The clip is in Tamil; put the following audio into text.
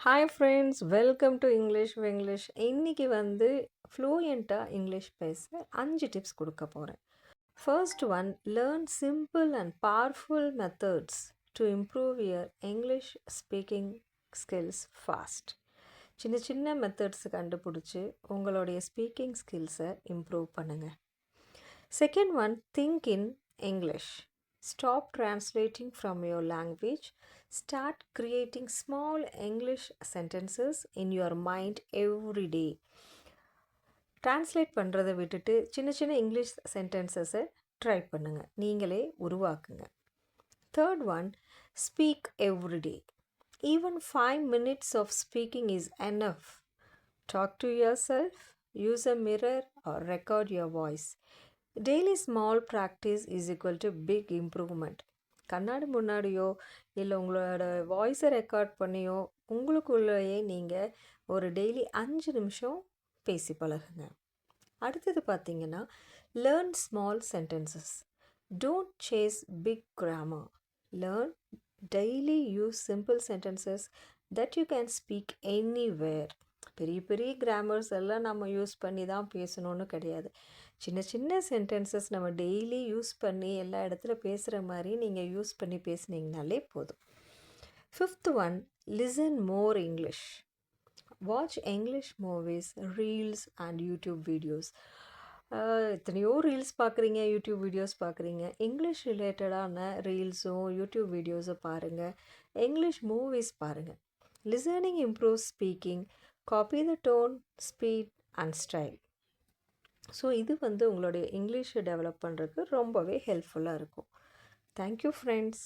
Hi friends, welcome to English. இன்னைக்கு வந்து ஃப்ளூயண்ட்டாக இங்கிலீஷ் பேச 5 டிப்ஸ் கொடுக்க போகிறேன். First one, learn simple and powerful methods to improve your English speaking skills fast. சின்ன சின்ன மெத்தட்ஸ் கண்டுபிடிச்சி உங்களுடைய ஸ்பீக்கிங் ஸ்கில்ஸை இம்ப்ரூவ் பண்ணுங்கள். Second one, think in English. Stop translating from your language. Start creating small English sentences in your mind every day. Translate பண்ணுறதை விட்டுட்டு சின்ன சின்ன இங்கிலீஷ் சென்டென்சஸை ட்ரை பண்ணுங்கள், நீங்களே உருவாக்குங்க. Third one, speak every day. Even 5 minutes of speaking is enough. Talk to yourself, use a mirror or record your voice. Daily small practice is equal to big improvement. கண்ணாடி முன்னாடியோ இல்லை உங்களோட வாய்ஸை ரெக்கார்ட் பண்ணியோ உங்களுக்குள்ளேயே நீங்கள் ஒரு டெய்லி 5 நிமிஷம் பேசி பழகுங்க. அடுத்தது பார்த்தீங்கன்னா, learn small sentences. Don't chase big grammar. Learn daily use simple sentences that you can speak anywhere. பெரிய பெரிய கிராமர்ஸ் எல்லாம் நம்ம யூஸ் பண்ணி தான் பேசணுன்னு கிடையாது. சின்ன சின்ன சென்டென்சஸ் நம்ம டெய்லி யூஸ் பண்ணி எல்லா இடத்துல பேசுகிற மாதிரி நீங்கள் யூஸ் பண்ணி பேசுனீங்கனாலே போதும். Fifth one, listen more English. Watch English movies, reels and YouTube videos. எத்தனையோ ரீல்ஸ் பார்க்குறீங்க, யூடியூப் வீடியோஸ் பார்க்குறீங்க. இங்கிலீஷ் ரிலேட்டடான ரீல்ஸும் யூடியூப் வீடியோஸும் பாருங்கள், இங்கிலீஷ் மூவிஸ் பாருங்கள். Listening improves speaking. Copy the tone, speed and style. So இது வந்து உங்களுடைய இங்கிலீஷை டெவலப் பண்ணுறதுக்கு ரொம்பவே ஹெல்ப்ஃபுல்லாக இருக்கும். Thank you friends.